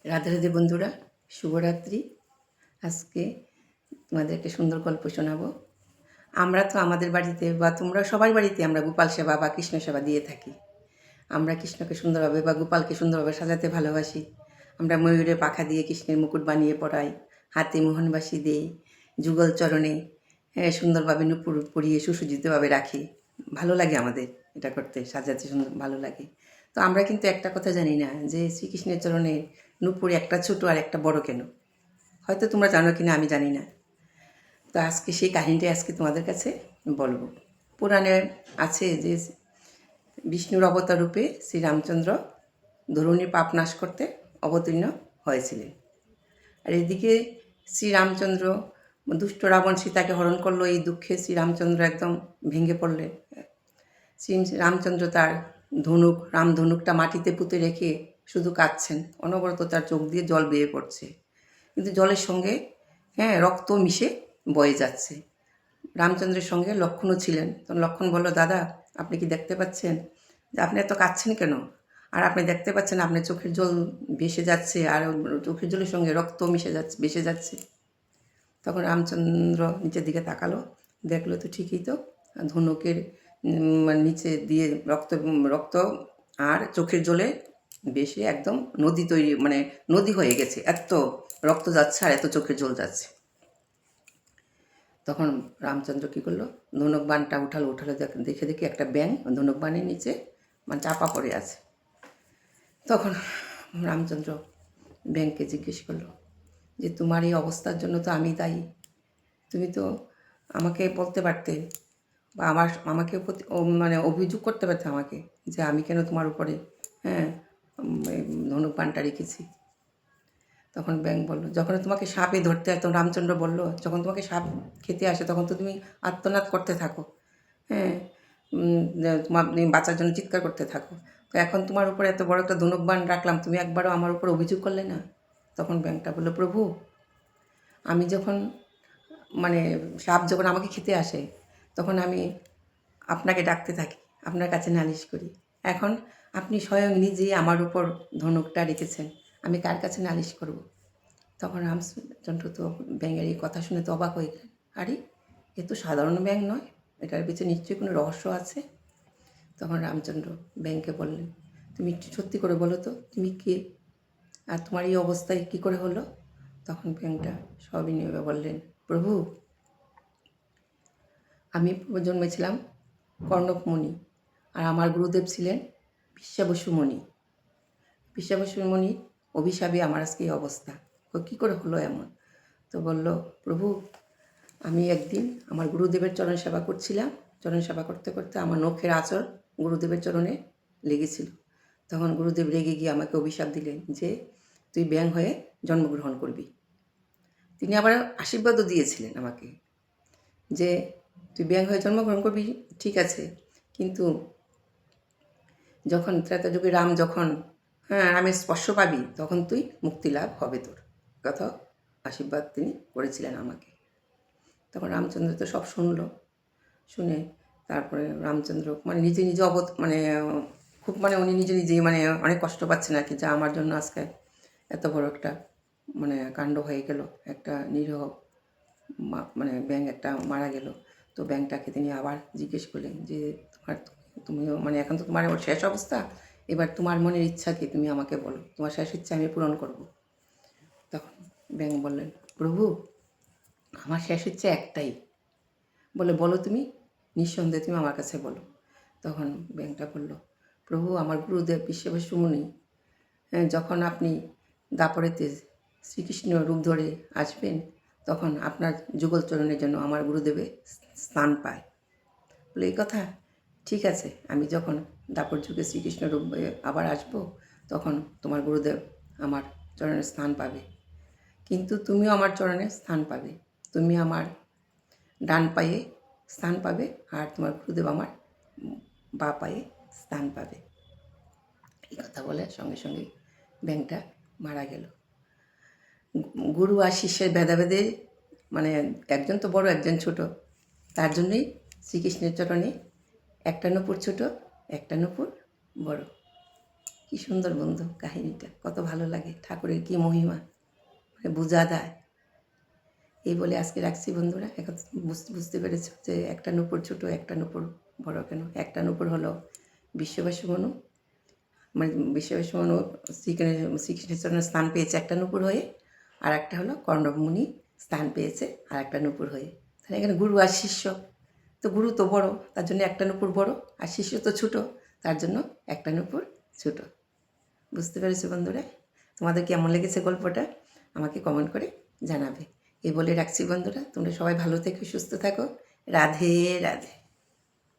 রাধে রাধে বন্ধুরা, শুভরাত্রি। আজকে তোমাদের একটা সুন্দর গল্প শোনাবো। আমরা তো আমাদের বাড়িতে বা তোমরা সবার বাড়িতে আমরা গোপাল সেবা বা কৃষ্ণ সেবা দিয়ে থাকি। আমরা কৃষ্ণকে সুন্দরভাবে বা গোপালকে সুন্দরভাবে সাজাতে ভালোবাসি। আমরা ময়ূরের পাখা দিয়ে কৃষ্ণের মুকুট বানিয়ে পরাই, হাতে মোহনবাসী দিই, যুগল চরণে সুন্দরভাবে নুপুর পরিয়ে সুসজ্জিতভাবে রাখি। ভালো লাগে আমাদের এটা করতে, সাজাতে সুন্দর ভালো লাগে। তো আমরা কিন্তু একটা কথা জানি না যে শ্রীকৃষ্ণের চরণে নুপুর একটা ছোটো আর একটা বড় কেন। হয়তো তোমরা জানো কিনা আমি জানি না। তো আজকে সেই কাহিনীটাই আজকে তোমাদের কাছে বলবো। পুরাণে আছে যে বিষ্ণুর অবতার রূপে শ্রীরামচন্দ্র ধরুণীর পাপ নাশ করতে অবতীর্ণ হয়েছিলেন। আর এদিকে শ্রীরামচন্দ্র দুষ্ট রাবণ সীতাকে হরণ করলো, এই দুঃখে শ্রীরামচন্দ্র একদম ভেঙে পড়লেন। শ্রী রামচন্দ্র তার রামধনুকটা মাটিতে পুঁতে রেখে শুধু কাঁদছেন, অনবরত তার চোখ দিয়ে জল বেয়ে পড়ছে, কিন্তু জলের সঙ্গে রক্ত মিশে বয়ে যাচ্ছে। রামচন্দ্রের সঙ্গে লক্ষ্মণও ছিলেন। তখন লক্ষ্মণ বলল, দাদা আপনি কি দেখতে পাচ্ছেন যে আপনি এত কাঁদছেন কেন? আর আপনি দেখতে পাচ্ছেন আপনার চোখের জল ভেসে যাচ্ছে, আর চোখের জলের সঙ্গে রক্ত ভেসে যাচ্ছে। তখন রামচন্দ্র নিচের দিকে তাকালো, দেখলো তো ঠিকই তো, ধনুকের নিচে দিয়ে রক্ত আর চোখের জলে বেশি একদম নদী তৈরি, নদী হয়ে গেছে, এত রক্ত যাচ্ছে আর এত চোখের জল যাচ্ছে। তখন রামচন্দ্র কী করলো, ধনুক বাণটা উঠালো দেখে একটা ব্যাঙ ধনুক বাণের নিচে চাপা পড়ে আছে। তখন রামচন্দ্র ব্যাঙকে জিজ্ঞেস করলো যে তোমার এই অবস্থার জন্য তো আমি দায়ী। তুমি তো আমাকে বলতে পারতে বা আমাকে অভিযোগ করতে পারতে আমাকে যে আমি কেন তোমার উপরে ধনুক বাণটা রেখেছি। তখন ব্যাঙ বলল, যখন তোমাকে সাপে ধরতে আসতো, রামচন্দ্র বলল, যখন তোমাকে সাপ খেতে আসে তখন তো তুমি আর্তনাদ করতে থাকো, তুমি বাঁচার জন্য চিৎকার করতে থাকো। তো এখন তোমার উপরে এত বড় একটা ধনুক বাণ রাখলাম, তুমি একবারও আমার উপর অভিযোগ করলে না। তখন ব্যাঙটা বলল, প্রভু আমি যখন সাপ যখন আমাকে খেতে আসে তখন আমি আপনাকে ডাকতে থাকি, আপনার কাছে নালিশ করি। এখন আপনি স্বয়ং নিজেই আমার উপর ধনুকটা রেখেছেন, আমি কার কাছে নালিশ করব? তখন রামচন্দ্র তো ব্যাঙের এই কথা শুনে তো অবাক হয়ে গেলেন। আরে এ তো সাধারণ ব্যাঙ নয়, এটার পিছনে নিশ্চয়ই কোনো রহস্য আছে। তখন রামচন্দ্র ব্যাঙকে বললেন, তুমি একটু সত্যি করে বলো তো তুমি কে, আর তোমার এই অবস্থায় কী করে হলো? তখন ব্যাঙটা সবিনয়ে বললেন, প্রভু আমি জন্মেছিলাম কর্ণক মুনি, আর আমার গুরুদেব ছিলেন বিশ্বাবসু মুনি। বিশ্বাবসু মুনির অভিশাপে আমার আজকে এই অবস্থা। কী করে হলো এমন? তো বলল, প্রভু আমি একদিন আমার গুরুদেবের চরণ সেবা করছিলাম, চরণ সেবা করতে করতে আমার নখের আঁচড় গুরুদেবের চরণে লেগেছিল। তখন গুরুদেব রেগে গিয়ে আমাকে অভিশাপ দিলেন যে তুই ব্যাঙ হয়ে জন্মগ্রহণ করবি। তিনি আবার আশীর্বাদও দিয়েছিলেন আমাকে যে তুই ব্যাঙ হয়ে জন্মগ্রহণ করবি, ঠিক আছে, কিন্তু যখন ত্রেতা যুগে রাম যখন রামের স্পর্শ পাবি তখন তুই মুক্তি লাভ হবে তোর, কথা আশীর্বাদ তিনি করেছিলেন আমাকে। তখন রামচন্দ্র তো সব শুনলো, শুনে তারপরে রামচন্দ্র নিজে খুব উনি নিজেই অনেক কষ্ট পাচ্ছেন আর কি, যা আমার জন্য আজকে এত বড় একটা কাণ্ড হয়ে গেল, একটা নিরীহ ব্যাঙ একটা মারা গেল। তো ব্যাঙটাকে তিনি আবার জিজ্ঞেস করলেন যে তুমিও এখন তো তোমার শেষ অবস্থা, এবার তোমার মনের ইচ্ছা কি তুমি আমাকে বলো, তোমার শেষ ইচ্ছা আমি পূরণ করব। তখন ব্যাঙ বললেন, প্রভু আমার শেষ ইচ্ছা একটাই। বলে, বলো তুমি, নিঃসন্দেহে তুমি আমার কাছে বলো। তখন ব্যাঙটা বলল, প্রভু আমার গুরুদেব বিশ্বাবসু মুনি যখন আপনি দাপরেতে শ্রীকৃষ্ণ রূপ ধরে আসবেন তখন আপনার যুগল চরণের জন্য আমার গুরুদেবে স্থান পায়। বলে, এই কথা, ঠিক আছে, আমি যখন দাপর যুগে শ্রীকৃষ্ণ রূপ আবার আসব তখন তোমার গুরুদেব আমার চরণে স্থান পাবে, কিন্তু তুমিও আমার চরণে স্থান পাবে। তুমি আমার ডান পায়ে স্থান পাবে আর তোমার গুরুদেব আমার বাঁ পায়ে স্থান পাবে। এই কথা বলে সঙ্গে সঙ্গে ব্যাঙটা মারা গেল। গুরু আর শিষ্যের ভেদাভেদে একজন তো বড় একজন ছোট, তার জন্যই শ্রীকৃষ্ণের চরণে একটা নূপুর ছোট একটা নূপুর বড়। কি সুন্দর বন্ধু কাহিনীটা, কত ভালো লাগে, ঠাকুরের কি মহিমা মানে বোঝা দেয়। এই বলে আজকে রাখছি বন্ধুরা। এখন বুঝতে পেরেছো যে একটা নূপুর ছোটো একটা নূপুর বড় কেন। একটা নূপুর হলো বিশ্ববাসী মনু, মানে বিশ্ববাসী মনু শ্রীকৃষ্ণের চরণে স্থান পেয়েছে একটা নূপুর হয়ে, আর একটা হলো কর্ণমুনি স্থান পেয়েছে আর একটা নূপুর হয়ে। তাহলে এখানে গুরু আর শিষ্য, তো গুরু তো বড়, তার জন্য একটা নূপুর বড়, আর শিষ্য তো ছোটো, তার জন্য একটা নূপুর ছোটো। বুঝতে পেরেছো বন্ধুরা? তোমাদের কেমন লেগেছে গল্পটা আমাকে কমেন্ট করে জানাবে। এই বলে রাখছি বন্ধুরা, তোমরা সবাই ভালো থেকো, সুস্থ থাকো। রাধে রাধে।